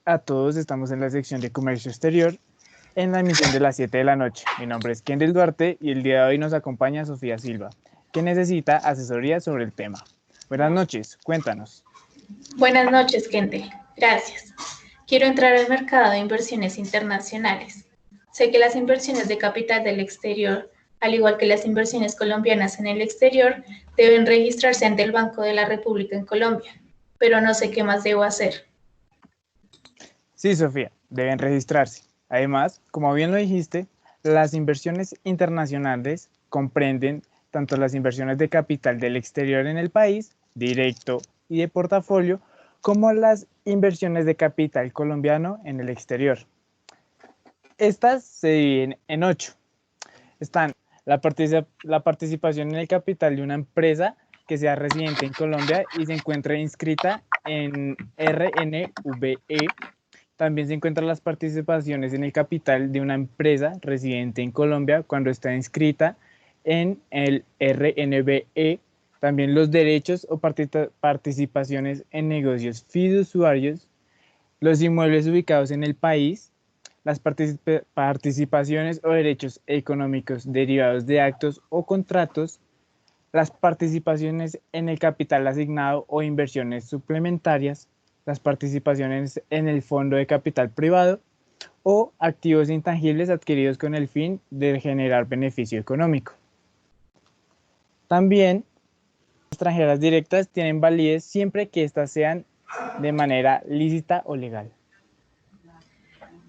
A todos, estamos en la sección de comercio exterior en la emisión de las 7 de la noche. Mi nombre es Kendall Duarte y el día de hoy nos acompaña Sofía Silva, que necesita asesoría sobre el tema. Buenas noches, cuéntanos. Buenas noches, Kente. Gracias. Quiero entrar al mercado de inversiones internacionales. Sé que las inversiones de capital del exterior, al igual que las inversiones colombianas en el exterior, deben registrarse ante el Banco de la República en Colombia, pero no sé qué más debo hacer. Sí, Sofía, deben registrarse. Además, como bien lo dijiste, las inversiones internacionales comprenden tanto las inversiones de capital del exterior en el país, directo y de portafolio, como las inversiones de capital colombiano en el exterior. Estas se dividen en 8. Están la participación en el capital de una empresa que sea residente en Colombia y se encuentre inscrita en RNVE. También se encuentran las participaciones en el capital de una empresa residente en Colombia cuando está inscrita en el RNVE. También los derechos o participaciones en negocios fiduciarios, los inmuebles ubicados en el país, las participaciones o derechos económicos derivados de actos o contratos, las participaciones en el capital asignado o inversiones suplementarias, las participaciones en el fondo de capital privado o activos intangibles adquiridos con el fin de generar beneficio económico. También las extranjeras directas tienen validez siempre que éstas sean de manera lícita o legal.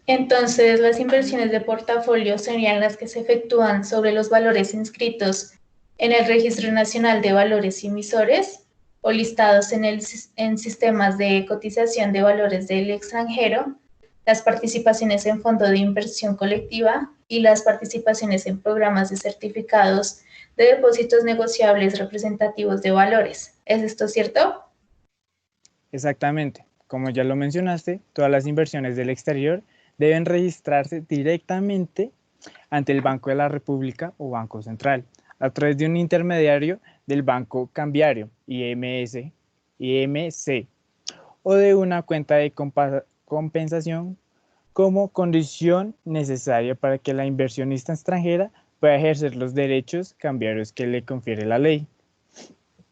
Entonces, las inversiones de portafolio serían las que se efectúan sobre los valores inscritos en el Registro Nacional de Valores Emisores o listados en sistemas de cotización de valores del extranjero, las participaciones en fondo de inversión colectiva y las participaciones en programas de certificados de depósitos negociables representativos de valores. ¿Es esto cierto? Exactamente. Como ya lo mencionaste, todas las inversiones del exterior deben registrarse directamente ante el Banco de la República o Banco Central, a través de un intermediario del Banco Cambiario, IMC, o de una cuenta de compensación como condición necesaria para que la inversionista extranjera pueda ejercer los derechos cambiarios que le confiere la ley.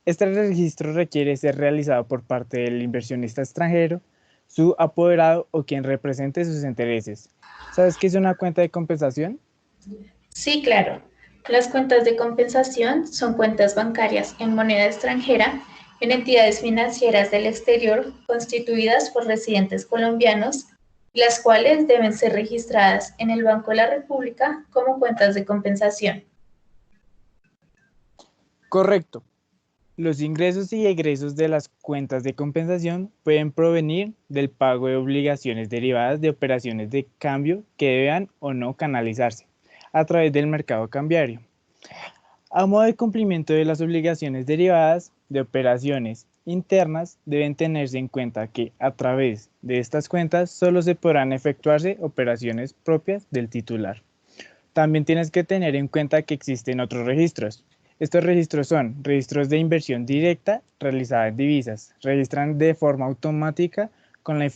Este registro requiere ser realizado por parte del inversionista extranjero, su apoderado o quien represente sus intereses. ¿Sabes qué es una cuenta de compensación? Sí, claro. Las cuentas de compensación son cuentas bancarias en moneda extranjera en entidades financieras del exterior constituidas por residentes colombianos, las cuales deben ser registradas en el Banco de la República como cuentas de compensación. Correcto. Los ingresos y egresos de las cuentas de compensación pueden provenir del pago de obligaciones derivadas de operaciones de cambio que deban o no canalizarse a través del mercado cambiario. A modo de cumplimiento de las obligaciones derivadas de operaciones internas, deben tenerse en cuenta que a través de estas cuentas solo se podrán efectuarse operaciones propias del titular. También tienes que tener en cuenta que existen otros registros. Estos registros son registros de inversión directa realizada en divisas. Registran de forma automática con la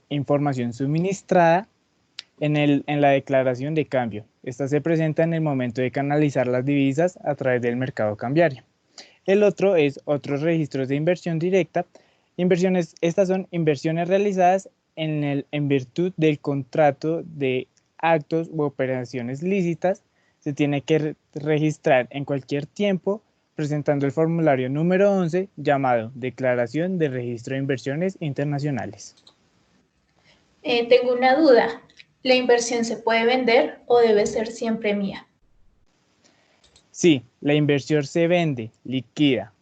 información suministrada en la declaración de cambio. Esta se presenta en el momento de canalizar las divisas a través del mercado cambiario. El otro es otros registros de inversión directa. Estas son inversiones realizadas en virtud del contrato de actos u operaciones lícitas. Se tiene que registrar en cualquier tiempo presentando el formulario número 11 llamado Declaración de Registro de Inversiones Internacionales. Tengo una duda. ¿La inversión se puede vender o debe ser siempre mía? Sí, la inversión se vende, liquida,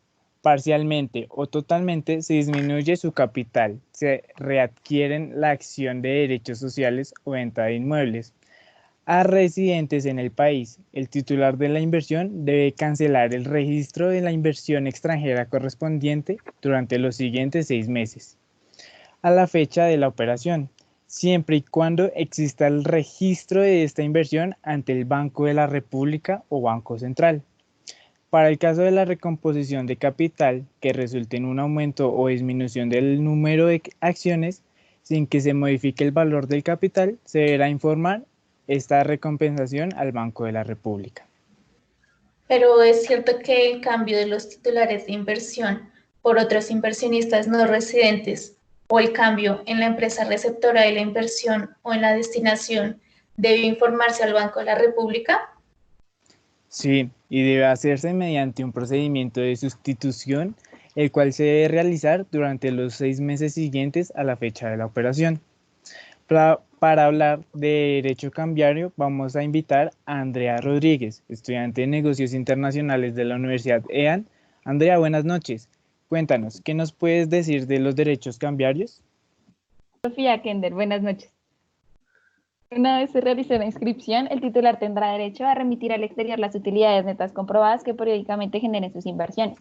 parcialmente o totalmente se disminuye su capital, se readquieren la acción de derechos sociales o venta de inmuebles. A residentes en el país, el titular de la inversión debe cancelar el registro de la inversión extranjera correspondiente durante los siguientes 6 meses, a la fecha de la operación, siempre y cuando exista el registro de esta inversión ante el Banco de la República o Banco Central. Para el caso de la recomposición de capital que resulte en un aumento o disminución del número de acciones, sin que se modifique el valor del capital, se deberá informar esta recompensación al Banco de la República. Pero es cierto que el cambio de los titulares de inversión por otros inversionistas no residentes o el cambio en la empresa receptora de la inversión o en la destinación debe informarse al Banco de la República. Sí, y debe hacerse mediante un procedimiento de sustitución, el cual se debe realizar durante los 6 meses siguientes a la fecha de la operación. Para hablar de derecho cambiario, vamos a invitar a Andrea Rodríguez, estudiante de negocios internacionales de la Universidad EAN. Andrea, buenas noches. Cuéntanos, ¿qué nos puedes decir de los derechos cambiarios? Sofía Kender, buenas noches. Una vez se realice la inscripción, el titular tendrá derecho a remitir al exterior las utilidades netas comprobadas que periódicamente generen sus inversiones.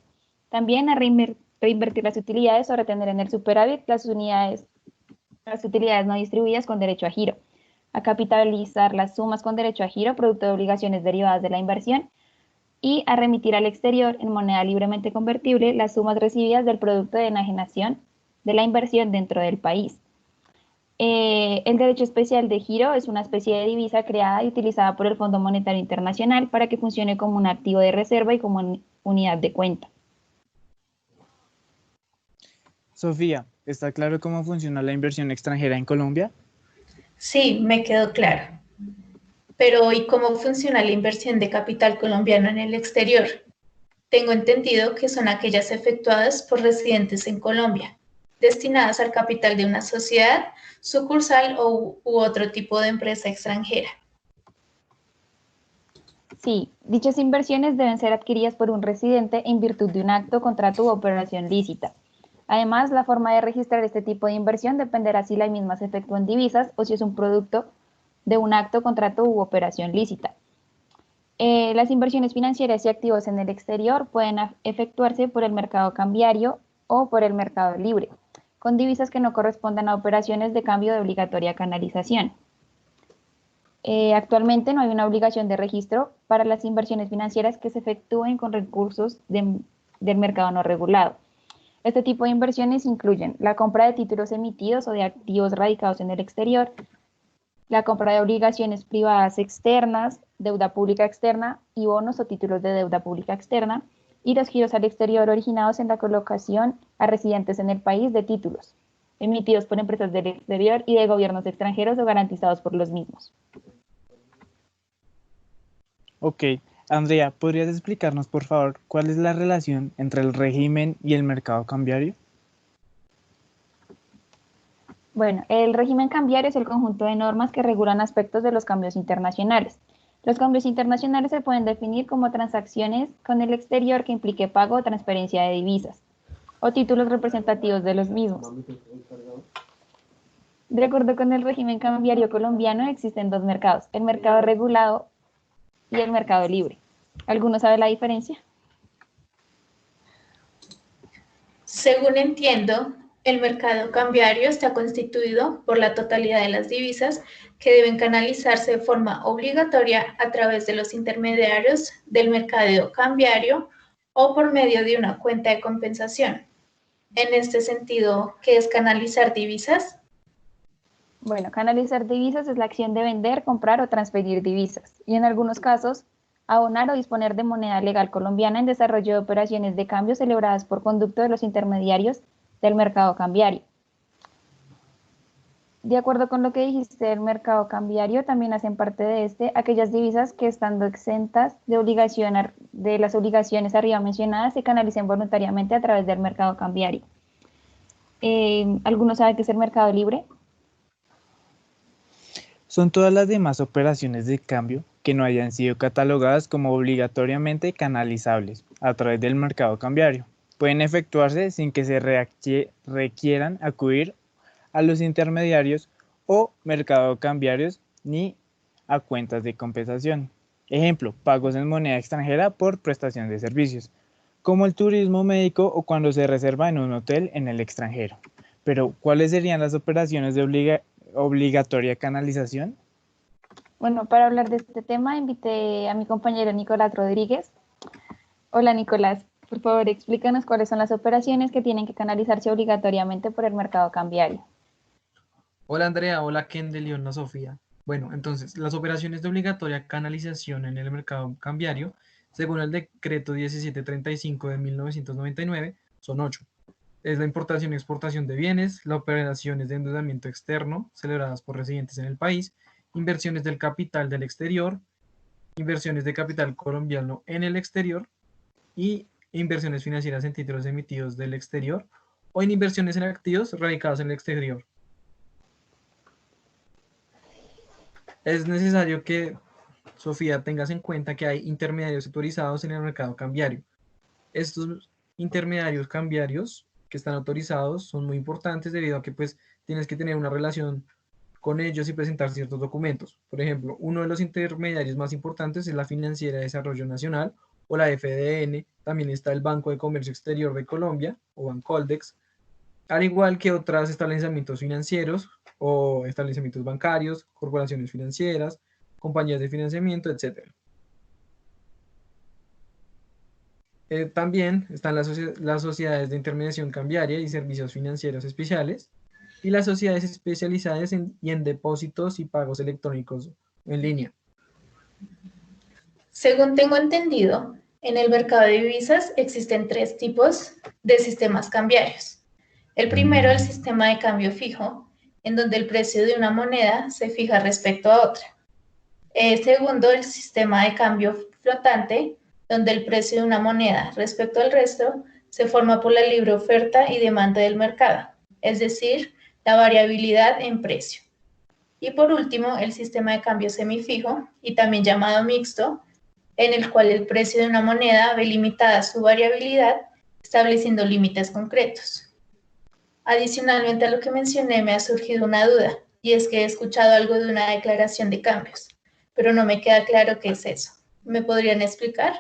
También a reinvertir las utilidades o retener en el superávit las utilidades no distribuidas con derecho a giro. A capitalizar las sumas con derecho a giro, producto de obligaciones derivadas de la inversión. Y a remitir al exterior en moneda libremente convertible las sumas recibidas del producto de enajenación de la inversión dentro del país. El derecho especial de giro es una especie de divisa creada y utilizada por el Fondo Monetario Internacional para que funcione como un activo de reserva y como unidad de cuenta. Sofía, ¿está claro cómo funciona la inversión extranjera en Colombia? Sí, me quedó claro. Pero ¿y cómo funciona la inversión de capital colombiano en el exterior? Tengo entendido que son aquellas efectuadas por residentes en Colombia, destinadas al capital de una sociedad, sucursal u otro tipo de empresa extranjera. Sí, dichas inversiones deben ser adquiridas por un residente en virtud de un acto, contrato u operación lícita. Además, la forma de registrar este tipo de inversión dependerá si la misma se efectúa en divisas o si es un producto de un acto, contrato u operación lícita. Las inversiones financieras y activos en el exterior pueden efectuarse por el mercado cambiario o por el mercado libre, con divisas que no correspondan a operaciones de cambio de obligatoria canalización. Actualmente no hay una obligación de registro para las inversiones financieras que se efectúen con recursos del mercado no regulado. Este tipo de inversiones incluyen la compra de títulos emitidos o de activos radicados en el exterior, la compra de obligaciones privadas externas, deuda pública externa y bonos o títulos de deuda pública externa, y los giros al exterior originados en la colocación a residentes en el país de títulos, emitidos por empresas del exterior y de gobiernos extranjeros o garantizados por los mismos. Ok, Andrea, ¿podrías explicarnos, por favor, cuál es la relación entre el régimen y el mercado cambiario? Bueno, el régimen cambiario es el conjunto de normas que regulan aspectos de los cambios internacionales. Los cambios internacionales se pueden definir como transacciones con el exterior que implique pago o transferencia de divisas, o títulos representativos de los mismos. De acuerdo con el régimen cambiario colombiano, existen dos mercados, el mercado regulado y el mercado libre. ¿Alguno sabe la diferencia? Según entiendo, el mercado cambiario está constituido por la totalidad de las divisas que deben canalizarse de forma obligatoria a través de los intermediarios del mercadeo cambiario o por medio de una cuenta de compensación. En este sentido, ¿qué es canalizar divisas? Bueno, canalizar divisas es la acción de vender, comprar o transferir divisas, y en algunos casos, abonar o disponer de moneda legal colombiana en desarrollo de operaciones de cambio celebradas por conducto de los intermediarios del mercado cambiario. De acuerdo con lo que dijiste del mercado cambiario, también hacen parte de aquellas divisas que, estando exentas de las obligaciones arriba mencionadas, se canalicen voluntariamente a través del mercado cambiario. ¿Alguno sabe qué es el mercado libre? Son todas las demás operaciones de cambio que no hayan sido catalogadas como obligatoriamente canalizables a través del mercado cambiario. Pueden efectuarse sin que se requieran acudir a los intermediarios o mercado cambiarios ni a cuentas de compensación. Ejemplo, pagos en moneda extranjera por prestación de servicios, como el turismo médico o cuando se reserva en un hotel en el extranjero. Pero, ¿cuáles serían las operaciones de obligatoria canalización? Bueno, para hablar de este tema, invité a mi compañero Nicolás Rodríguez. Hola, Nicolás. Por favor, explícanos cuáles son las operaciones que tienen que canalizarse obligatoriamente por el mercado cambiario. Hola Andrea, hola Kendall y hola Sofía. Bueno, entonces, las operaciones de obligatoria canalización en el mercado cambiario, según el decreto 1735 de 1999, son 8. Es la importación y exportación de bienes, las operaciones de endeudamiento externo celebradas por residentes en el país, inversiones del capital del exterior, inversiones de capital colombiano en el exterior y inversiones financieras en títulos emitidos del exterior o en inversiones en activos radicados en el exterior. Es necesario que, Sofía, tengas en cuenta que hay intermediarios autorizados en el mercado cambiario. Estos intermediarios cambiarios que están autorizados son muy importantes debido a que pues tienes que tener una relación con ellos y presentar ciertos documentos. Por ejemplo, uno de los intermediarios más importantes es la Financiera de Desarrollo Nacional o la FDN. También está el Banco de Comercio Exterior de Colombia o Bancoldex, al igual que otros establecimientos financieros o establecimientos bancarios, corporaciones financieras, compañías de financiamiento, etc. También están las sociedades de intermediación cambiaria y servicios financieros especiales y las sociedades especializadas en depósitos y pagos electrónicos en línea. Según tengo entendido, en el mercado de divisas existen tres tipos de sistemas cambiarios. El primero, el sistema de cambio fijo, en donde el precio de una moneda se fija respecto a otra. Segundo, el sistema de cambio flotante, donde el precio de una moneda respecto al resto se forma por la libre oferta y demanda del mercado, es decir, la variabilidad en precio. Y por último, el sistema de cambio semifijo, y también llamado mixto, en el cual el precio de una moneda ve limitada su variabilidad, estableciendo límites concretos. Adicionalmente a lo que mencioné, me ha surgido una duda, y es que he escuchado algo de una declaración de cambios, pero no me queda claro qué es eso. ¿Me podrían explicar?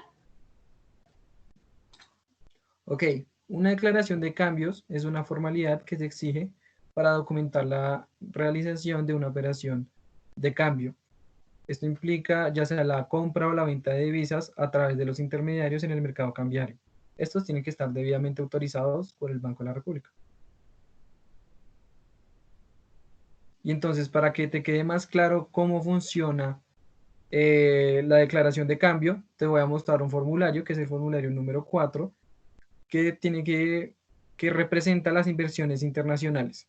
Ok, una declaración de cambios es una formalidad que se exige para documentar la realización de una operación de cambio. Esto implica ya sea la compra o la venta de divisas a través de los intermediarios en el mercado cambiario. Estos tienen que estar debidamente autorizados por el Banco de la República. Y entonces, para que te quede más claro cómo funciona la declaración de cambio, te voy a mostrar un formulario, que es el formulario número 4, que representa las inversiones internacionales.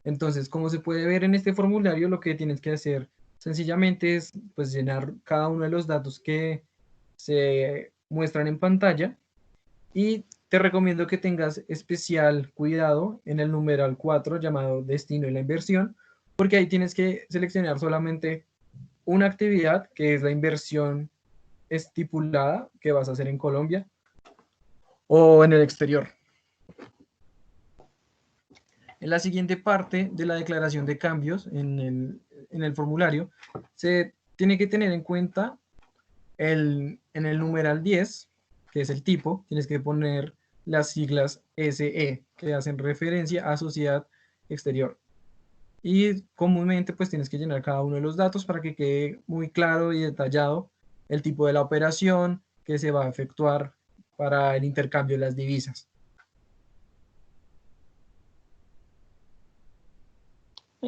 Entonces, como se puede ver en este formulario, lo que tienes que hacer sencillamente es pues, llenar cada uno de los datos que se muestran en pantalla, y te recomiendo que tengas especial cuidado en el numeral 4 llamado destino y la inversión, porque ahí tienes que seleccionar solamente una actividad, que es la inversión estipulada que vas a hacer en Colombia o en el exterior. En la siguiente parte de la declaración de cambios, en el formulario, se tiene que tener en cuenta en el numeral 10, que es el tipo, tienes que poner las siglas SE, que hacen referencia a sociedad exterior. Y comúnmente pues tienes que llenar cada uno de los datos para que quede muy claro y detallado el tipo de la operación que se va a efectuar para el intercambio de las divisas.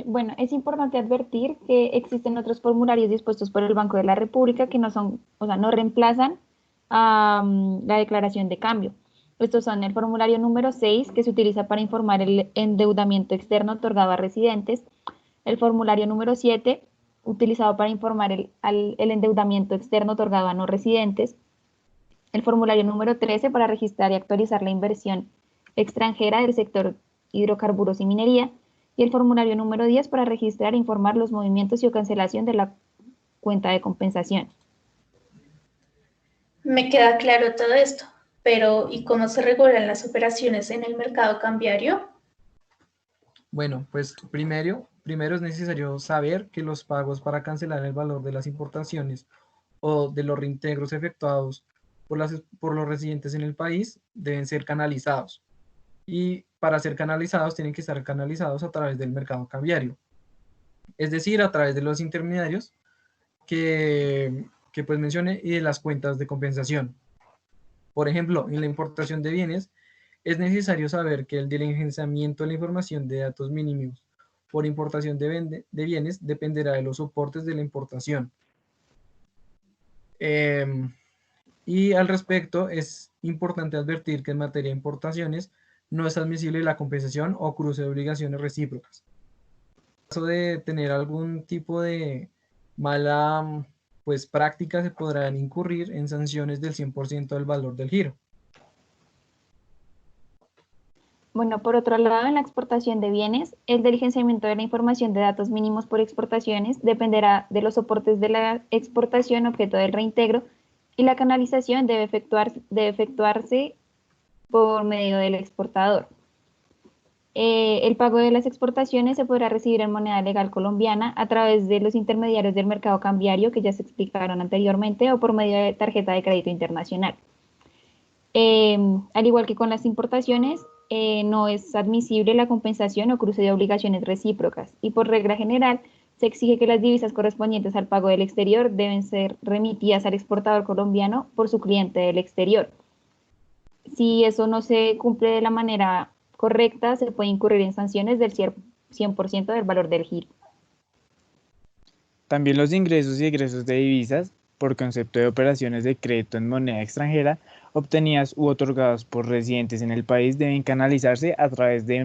Bueno, es importante advertir que existen otros formularios dispuestos por el Banco de la República que no son, o sea, no reemplazan a la declaración de cambio. Estos son el formulario número 6, que se utiliza para informar el endeudamiento externo otorgado a residentes, el formulario número 7, utilizado para informar el endeudamiento externo otorgado a no residentes, el formulario número 13 para registrar y actualizar la inversión extranjera del sector hidrocarburos y minería, y el formulario número 10 para registrar e informar los movimientos y cancelación de la cuenta de compensación. Me queda claro todo esto, pero ¿y cómo se regulan las operaciones en el mercado cambiario? Bueno, pues primero es necesario saber que los pagos para cancelar el valor de las importaciones o de los reintegros efectuados por los residentes en el país deben ser canalizados. Y para ser canalizados tienen que estar canalizados a través del mercado cambiario, es decir, a través de los intermediarios que pues mencioné y de las cuentas de compensación. Por ejemplo, en la importación de bienes es necesario saber que el diligenciamiento de la información de datos mínimos por importación de bienes dependerá de los soportes de la importación. Y al respecto, es importante advertir que en materia de importaciones no es admisible la compensación o cruce de obligaciones recíprocas. En caso de tener algún tipo de mala práctica, se podrán incurrir en sanciones del 100% del valor del giro. Bueno, por otro lado, en la exportación de bienes, el diligenciamiento de la información de datos mínimos por exportaciones dependerá de los soportes de la exportación objeto del reintegro y la canalización debe efectuarse por medio del exportador. El pago de las exportaciones se podrá recibir en moneda legal colombiana a través de los intermediarios del mercado cambiario que ya se explicaron anteriormente o por medio de tarjeta de crédito internacional. Al igual que con las importaciones, no es admisible la compensación o cruce de obligaciones recíprocas y por regla general se exige que las divisas correspondientes al pago del exterior deben ser remitidas al exportador colombiano por su cliente del exterior. Si eso no se cumple de la manera correcta, se puede incurrir en sanciones del 100% del valor del giro. También los ingresos y egresos de divisas, por concepto de operaciones de crédito en moneda extranjera, obtenidas u otorgadas por residentes en el país, deben canalizarse a través del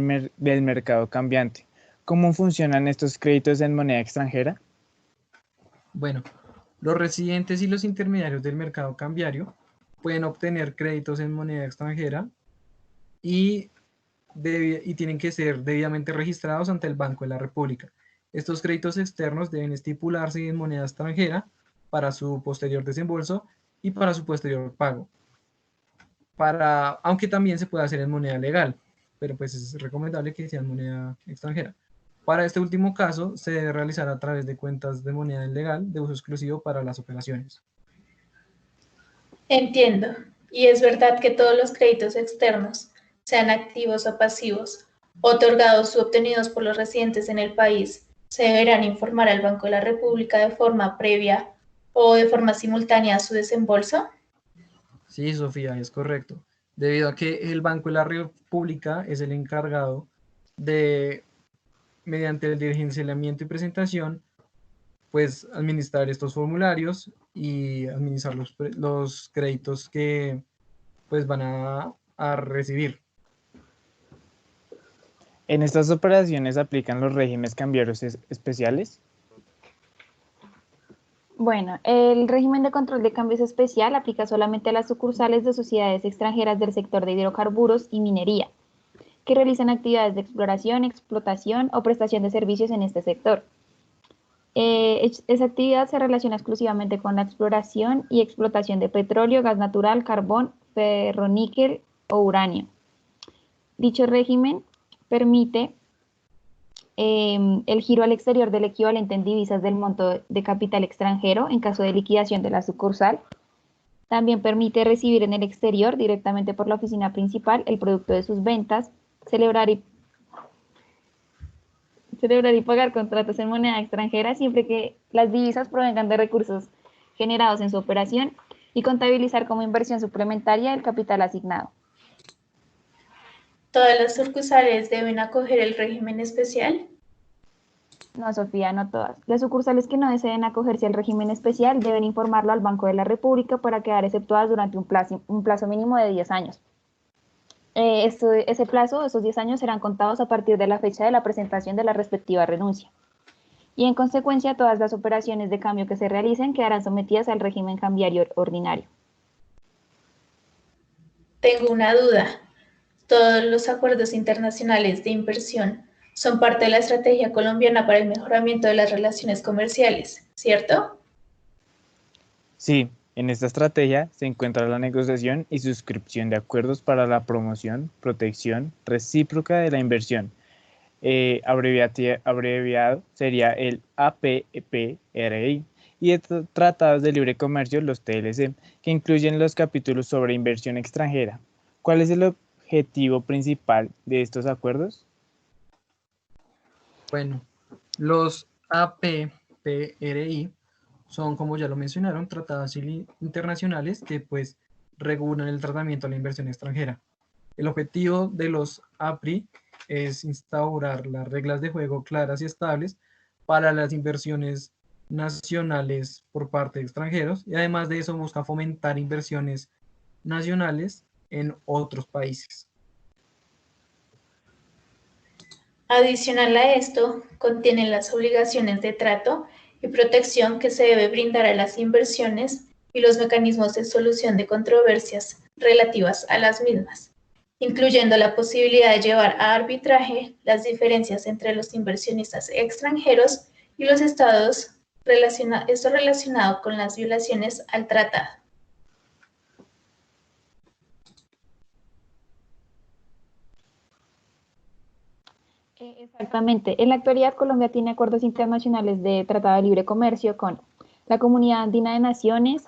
mercado cambiante. ¿Cómo funcionan estos créditos en moneda extranjera? Bueno, los residentes y los intermediarios del mercado cambiario pueden obtener créditos en moneda extranjera y tienen que ser debidamente registrados ante el Banco de la República. Estos créditos externos deben estipularse en moneda extranjera para su posterior desembolso y para su posterior pago. Aunque también se puede hacer en moneda legal, pero pues es recomendable que sea en moneda extranjera. Para este último caso, se debe realizar a través de cuentas de moneda legal de uso exclusivo para las operaciones. Entiendo. Y es verdad que todos los créditos externos, sean activos o pasivos, otorgados u obtenidos por los residentes en el país, se deberán informar al Banco de la República de forma previa o de forma simultánea a su desembolso. Sí, Sofía, es correcto. Debido a que el Banco de la República es el encargado de, mediante el diligenciamiento y presentación, pues administrar estos formularios y administrar los créditos que pues van a recibir. ¿En estas operaciones aplican los regímenes cambiarios especiales? Bueno, el régimen de control de cambios especial aplica solamente a las sucursales de sociedades extranjeras del sector de hidrocarburos y minería, que realizan actividades de exploración, explotación o prestación de servicios en este sector. Esa actividad se relaciona exclusivamente con la exploración y explotación de petróleo, gas natural, carbón, ferroníquel o uranio. Dicho régimen permite el giro al exterior del equivalente en divisas del monto de capital extranjero en caso de liquidación de la sucursal. También permite recibir en el exterior directamente por la oficina principal el producto de sus ventas, celebrar y pagar contratos en moneda extranjera siempre que las divisas provengan de recursos generados en su operación y contabilizar como inversión suplementaria el capital asignado. ¿Todas las sucursales deben acoger el régimen especial? No, Sofía, no todas. Las sucursales que no deseen acogerse al régimen especial deben informarlo al Banco de la República para quedar exceptuadas durante un plazo mínimo de 10 años. Ese plazo, esos 10 años, serán contados a partir de la fecha de la presentación de la respectiva renuncia. Y en consecuencia, todas las operaciones de cambio que se realicen quedarán sometidas al régimen cambiario ordinario. Tengo una duda. Todos los acuerdos internacionales de inversión son parte de la estrategia colombiana para el mejoramiento de las relaciones comerciales, ¿cierto? Sí, en esta estrategia se encuentra la negociación y suscripción de acuerdos para la promoción, protección recíproca de la inversión. Abreviado sería el APPRI, y tratados de libre comercio, los TLC, que incluyen los capítulos sobre inversión extranjera. ¿Cuál es el objetivo principal de estos acuerdos? Bueno, los APPRI son, como ya lo mencionaron, tratados internacionales que pues regulan el tratamiento a la inversión extranjera. El objetivo de los APRI es instaurar las reglas de juego claras y estables para las inversiones nacionales por parte de extranjeros, y además de eso busca fomentar inversiones nacionales en otros países. Adicional a esto, contiene las obligaciones de trato y protección que se debe brindar a las inversiones y los mecanismos de solución de controversias relativas a las mismas, incluyendo la posibilidad de llevar a arbitraje las diferencias entre los inversionistas extranjeros y los estados, esto relacionado con las violaciones al tratado. Exactamente. En la actualidad, Colombia tiene acuerdos internacionales de Tratado de Libre Comercio con la Comunidad Andina de Naciones,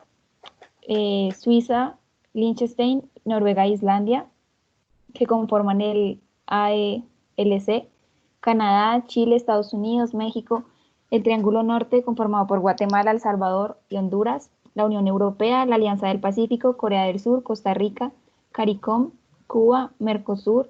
Suiza, Liechtenstein, Noruega e Islandia, que conforman el AELC, Canadá, Chile, Estados Unidos, México, el Triángulo Norte, conformado por Guatemala, El Salvador y Honduras, la Unión Europea, la Alianza del Pacífico, Corea del Sur, Costa Rica, CARICOM, Cuba, Mercosur,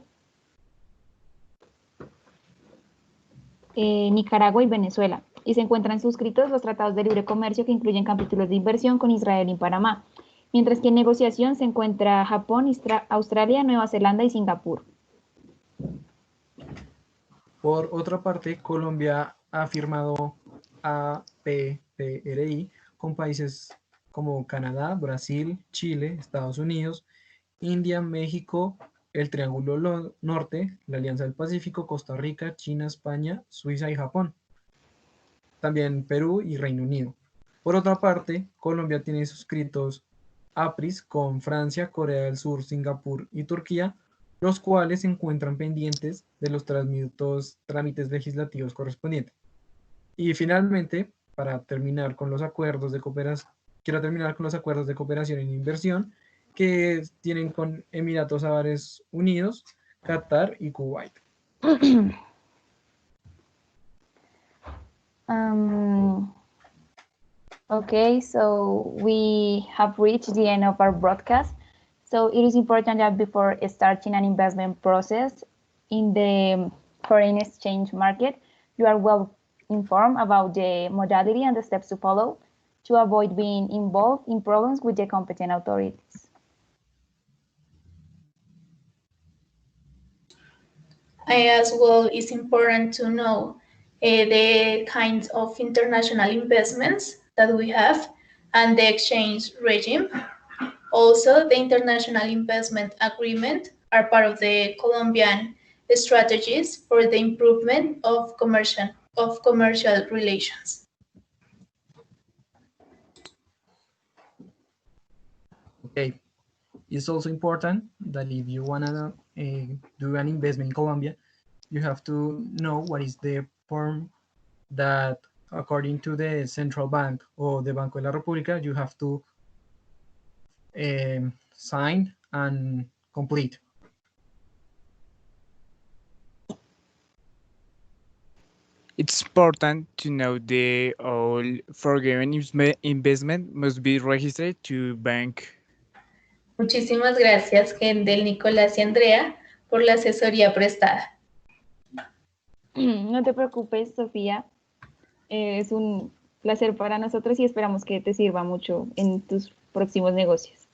Nicaragua y Venezuela, y se encuentran suscritos los tratados de libre comercio que incluyen capítulos de inversión con Israel y Panamá, mientras que en negociación se encuentra Japón, Australia, Nueva Zelanda y Singapur. Por otra parte, Colombia ha firmado APPRI con países como Canadá, Brasil, Chile, Estados Unidos, India, México, el Triángulo Norte, la Alianza del Pacífico, Costa Rica, China, España, Suiza y Japón. También Perú y Reino Unido. Por otra parte, Colombia tiene suscritos APRIs con Francia, Corea del Sur, Singapur y Turquía, los cuales se encuentran pendientes de los trámites legislativos correspondientes. Y finalmente, para terminar con los acuerdos de cooperación, quiero terminar con los acuerdos de cooperación en inversión que tienen con Emiratos Árabes Unidos, Qatar y Kuwait. Okay, so we have reached the end of our broadcast. So it is important that before starting an investment process in the foreign exchange market, you are well informed about the modality and the steps to follow to avoid being involved in problems with the competent authorities. As well, it's important to know the kinds of international investments that we have and the exchange regime. Also, the International Investment Agreement are part of the Colombian strategies for the improvement of commercial relations. Okay. It's also important that if you want to do an investment in Colombia, you have to know what is the form that, according to the central bank or the Banco de la República, you have to sign and complete. It's important to know that all foreign investment must be registered to bank. Muchísimas gracias, Gendel, Nicolás y Andrea, por la asesoría prestada. No te preocupes, Sofía. Es un placer para nosotros y esperamos que te sirva mucho en tus próximos negocios.